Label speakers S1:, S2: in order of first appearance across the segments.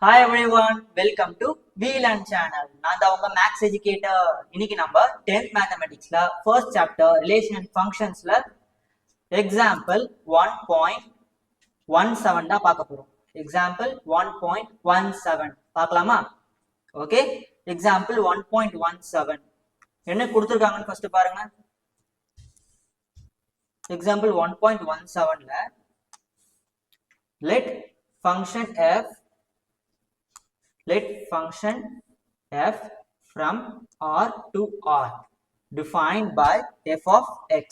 S1: Hi everyone, welcome to VLAN channel. நான் தான் உங்க மேக்ஸ் எஜுகேட்டர். இன்னைக்கு நம்ம 10th மேத்தமெட்டிக்ஸ்ல ஃபர்ஸ்ட் சாப்டர் ரிலேஷன் அண்ட் ஃபங்க்ஷன்ஸ்ல எக்ஸாம்பிள் 1.17 தான் பார்க்க போறோம். எக்ஸாம்பிள் 1.17 பார்க்கலாமா? ஓகே, எக்ஸாம்பிள் 1.17 என்ன கொடுத்துருக்காங்கன்னு ஃபர்ஸ்ட் பாருங்க. எக்ஸாம்பிள் 1.17ல let function f from R to R defined by f of x.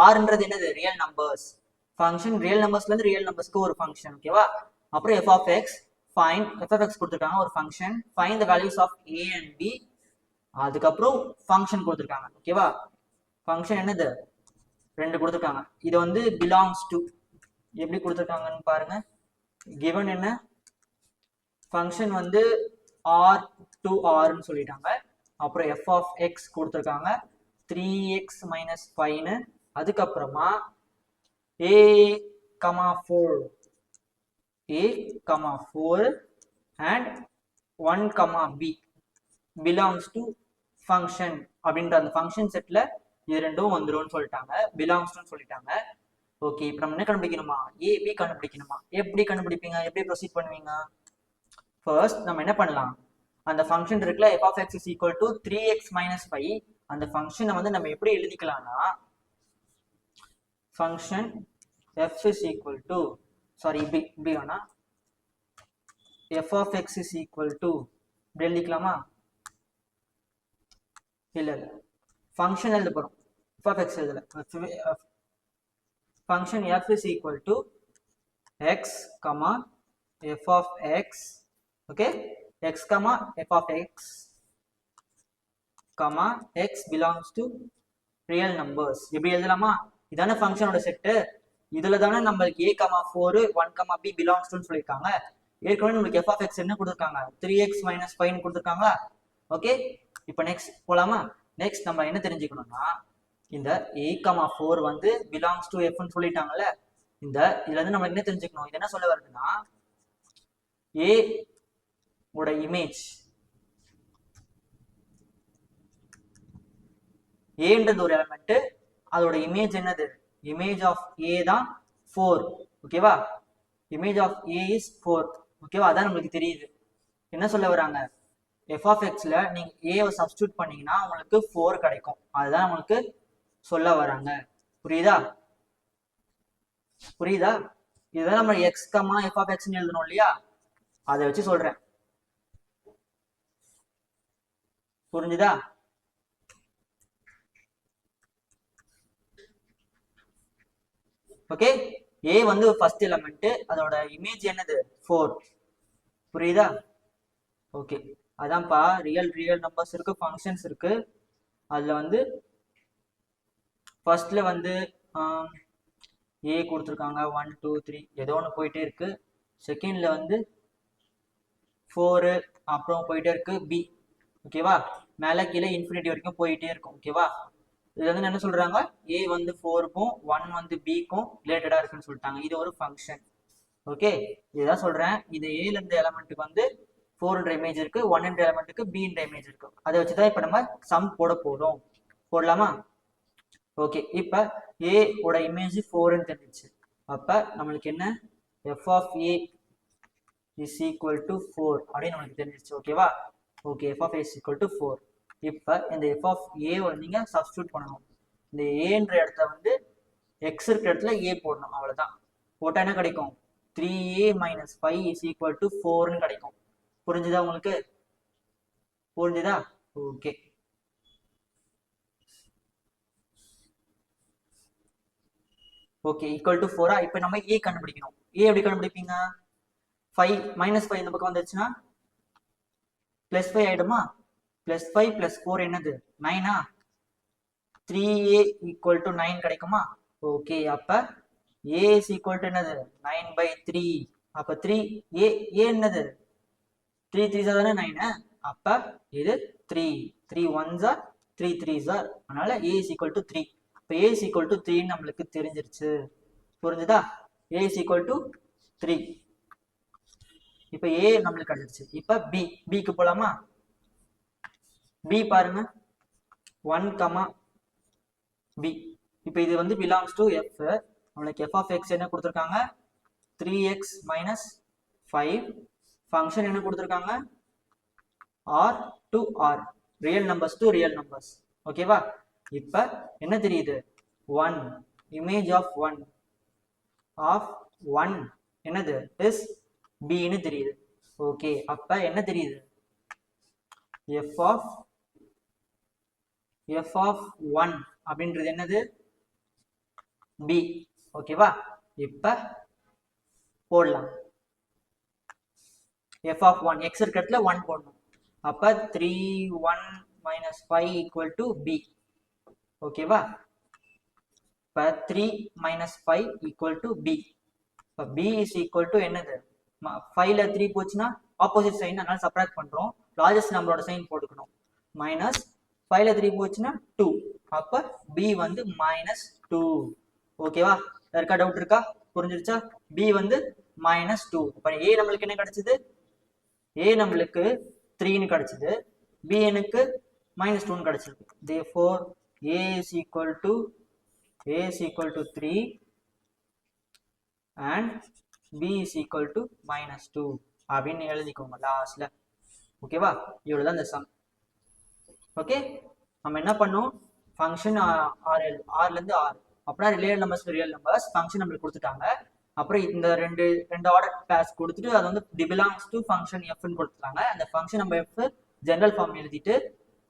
S1: R ன்றது என்னது? Real numbers. ஃபங்க்ஷன் ரியல் நம்பர்ஸ்ல இருந்து ரியல் நம்பர்ஸ்க்கு ஒரு ஃபங்க்ஷன், ஓகேவா? அப்புறம் f of x find f of x கொடுத்திருக்காங்க ஒரு function find the values of a and b. அதுக்கப்புறம் function கொடுத்திருக்காங்க, ஓகேவா? ஃபங்க்ஷன் என்னது? ரெண்டு கொடுத்திருக்காங்க. இது வந்து belongs to எப்படி கொடுத்திருக்காங்கன்னு பாருங்க. given என்ன? ஃபங்க்ஷன் வந்து r to r ன்னு சொல்லிட்டாங்க. அப்புறம் f of x கொடுத்திருக்காங்க 3x minus 5 ன்னு. அதுக்கப்புறமா a, 4 and 1, b belongs to function அப்படின்ற அந்த ஃபங்க்ஷன் செட்ல இது ரெண்டும் வந்துரும்னு சொல்லிட்டாங்க, belongs to சொல்லிட்டாங்க. ஓகே, இப்போ நம்ம என்ன கண்டுபிடிக்கணுமா? a b கண்டுபிடிக்கணுமா? எப்படி கண்டுபிடிப்பீங்க? எப்படி ப்ரொசீட் பண்ணுவீங்க? ஃபர்ஸ்ட் நம்ம என்ன பண்ணலாம், அந்த ஃபங்க்ஷன் இருக்குல்ல f of x is equal to 3x minus 5, அந்த ஃபங்க்ஷனை வந்து நம்ம எப்படி எழுதிக்கலாம்னா function f is equal to இப்படி வேணா f of x is equal to இப்படி எழுதிக்கலாமா? இல்ல ஃபங்க்ஷன் எழுத போறோம், f of x எழுதல. Function f is equal to x, f of x, okay, x, f of x, x belongs to real numbers. இப்படி எழுதலாமா? இதான ஃபங்க்ஷனோட செட். இதுல தானே நம்மளுக்கு a, 4, 1, b belongs to சொல்லிருக்காங்க. ஏற்கனவே நம்மளுக்கு f of x என்ன கொடுத்திருக்காங்க? 3x minus 5 ன்னு கொடுத்திருக்காங்களா? ஓகே, இப்போ நெக்ஸ்ட் போலாமா? நெக்ஸ்ட் நம்ம என்ன தெரிஞ்சுக்கணும்னா, இந்த a, 4 வந்து belongs to f ன்னு சொல்லிட்டாங்கல்ல, இதுல இருந்து நம்ம என்ன தெரிஞ்சுக்கணும்? இது என்ன சொல்ல வருதுன்னா, a ஓட இமேஜ், ஏன்றது ஒரு எலிமெண்ட், அதோட இமேஜ் என்னது? இமேஜ் ஆஃப் ஏ தான் 4, ஓகேவா? இமேஜ் ஆஃப் ஏ இஸ் 4, ஓகேவா? அதான் நம்மளுக்கு தெரியுது. என்ன சொல்ல வராங்க? f of x ல நீங்க a வை சப்ஸ்டிட்யூட் பண்ணீங்கன்னா உங்களுக்கு 4 கிடைக்கும். அதுதான் உங்களுக்கு சொல்ல வராங்க. புரியுதா? இதுதான் நம்ம x, f of x ன்னு எழுதணும் இல்லையா? அதை வச்சு சொல்றேன். புரிஞ்சுதா? ஓகே, a வந்து ஃபர்ஸ்ட் எலிமெண்ட், அதோட இமேஜ் என்னது? 4. புரியுதா? ஓகே, அதான்ப்பா ரியல் நம்பர்ஸ் இருக்கு, ஃபங்க்ஷன்ஸ் இருக்கு. அதுல வந்து ஃபர்ஸ்ட்ல வந்து a கொடுத்துருக்காங்க 1 2 3 ஏதோ ஒன்று போயிட்டே இருக்கு. செகண்ட்ல வந்து 4, அப்புறம் போயிட்டே இருக்கு b, ஓகேவா? மேல கீழே இன்ஃபினிட்டி வரைக்கும் போயிட்டே இருக்கும், ஓகேவா? இது வந்து என்ன சொல்றாங்க? a வந்து 4க்கும் 1 வந்து b-க்கும் ரிலேட்டடா இருக்குன்னு சொல்லிட்டாங்க. இது ஒரு ஃபங்க்ஷன், ஓகே? இதுதான் சொல்றேன். இது a ல இருந்த எலிமெண்ட்டுக்கு வந்து 4 இமேஜ் இருக்கு, 1 எலிமெண்ட்டுக்கு b இமேஜ் இருக்கு. அதை வச்சுதான் இப்ப நம்ம சம் போட போறோம். போடலாமா? ஓகே, இப்ப a ஓட இமேஜ் 4ன்னு தெரிஞ்சிச்சு. அப்ப நம்மளுக்கு என்ன? f of a is equal to 4 அப்படின்னு நம்மளுக்கு தெரிஞ்சிச்சு, ஓகேவா? Okay, f of a is equal to 4. இப்ப இந்த f of a நீங்க சப்ஸ்டிட்யூட் பண்ணணும். இந்த a-ன்ற இடத்துல வந்து x இருக்கிற இடத்துல a போடணும், அவ்வளவுதான். போட்டா என்ன கிடைக்கும்? 3a minus 5 is equal to 4ன்னு கிடைக்கும். புரிஞ்சுதா உங்களுக்கு? புரிஞ்சுதா? Okay, okay, equal to 4. இப்ப நம்ம a கண்டுபிடிக்கணும். a எப்படி கண்டுபிடிப்பீங்க? 5 minus 5 இந்த பக்கம் வந்துச்சுன்னா பிளஸ் 5 ஆயிடுமா? பிளஸ் 5 பிளஸ் 4 என்னது? 9. 3a ஈக்குவல் டு 9 கிடைக்குமா? ஓகே, அப்ப a is equal to என்னது? 9/3. அப்ப 3a என்னது? 3 3s தானே 9. அப்ப இது 3 3 1s are 3 3s are, அதனால a is equal to 3. இப்ப a is equal to 3 நம்மளுக்கு தெரிஞ்சிருச்சு. புரிஞ்சுதா? a is equal to 3. இப்போ ஏ நம்மளுக்கு கிடைச்சிருச்சு. இப்போ பிக்கு போலாமா? பி பாருங்க 1, பி. இப்போ இது வந்து பிலாங்ஸ் டு எஃப். நம்மளுக்கு எஃப் ஆஃப் எக்ஸ் என்ன கொடுத்துருக்காங்க? 3x minus 5. ஃபங்க்ஷன் என்ன கொடுத்துருக்காங்க? r to r, real numbers to real numbers. ஓகேவா? இப்போ என்ன தெரியுது? 1 இமேஜ் ஆஃப் 1 என்னது இஸ் b ன்னு தெரியுது. ஓகே, அப்ப என்ன தெரியுது? f of 1 அப்படின்றது என்னது? b. ஓகேவா? இப்ப போடலாம். f of 1 x இருக்க இடத்துல 1 போடணும். அப்ப 3 1 minus 5 equal to b. ஓகேவா? இப்ப 3 minus 5 equal to b. இப்ப b is equal to என்னது? 5ல 3 போச்சுன்னா ஆப்போசிட் சைன், அதனால சப்ராக்ட் பண்றோம். லார்ஜஸ்ட் நம்பரோட சைன் போட்டுக்கணும். மைனஸ் 5ல 3 போச்சுன்னா 2. அப்ப b வந்து -2. ஓகேவா? யாருக்கா டவுட் இருக்கா? புரிஞ்சிருச்சா? b வந்து -2. அப்ப a நம்மளுக்கு என்ன கிடைச்சது? a நம்மளுக்கு 3 ன்னு கிடைச்சது. b எனக்கு -2 ன்னு கிடைச்சிருக்கு. therefore a is equal to 3 and b is equal to -2 அப்படின்னு எழுதிக்கோங்க லாஸ்ட்ல. ஓகேவா? இவ்வளவுதான் இந்த சம். ஓகே, நம்ம என்ன பண்ணோம்? ஃபங்க்ஷன் ஆர்ல இருந்து ஆர் அப்படின்னா real numbers real numbers function நம்மளுக்கு கொடுத்துட்டாங்க. அப்புறம் இந்த ரெண்டு ஆர்டர் கிளாஸ் கொடுத்துட்டு அது வந்து பிலாங்ஸ் டு ஃபங்க்ஷன் எஃப்னு கொடுத்துட்டாங்க. அந்த ஃபங்க்ஷன் நம்ம எஃப் ஜெனரல் ஃபார்ம் எழுதிட்டு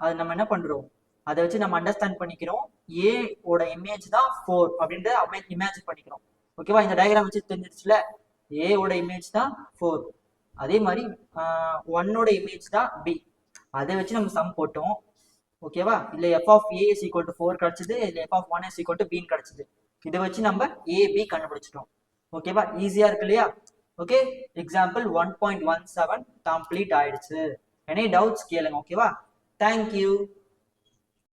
S1: அது நம்ம என்ன பண்றோம்? அதை வச்சு நம்ம அண்டர்ஸ்டாண்ட் பண்ணிக்கிறோம். ஏ ஓட இமேஜ் தான் 4 அப்படின்றத இமேஜின் பண்ணிக்கிறோம். ஓகேவா? இந்த டயக்ராம் வச்சு தெரிஞ்சிருச்சுல, ஏ ஓட இமேஜ் தான் 4. அதே மாதிரி 1ஓட இமேஜ் தான் பி. அதை வச்சு நம்ம சம் போட்டோம். ஓகேவா? இல்ல f of A is equal to 4 கிடைச்சது, இல்ல f of 1 is equal to B கிடைச்சது. இதை வச்சு நம்ம ஏபி கண்டுபிடிச்சிட்டோம். ஓகேவா? ஈஸியா இருக்கு இல்லையா? ஓகே, எக்ஸாம்பிள் 1.17 கம்ப்ளீட் ஆயிடுச்சு. எனி டவுட்ஸ் கேளுங்க. ஓகேவா? தேங்க்யூ.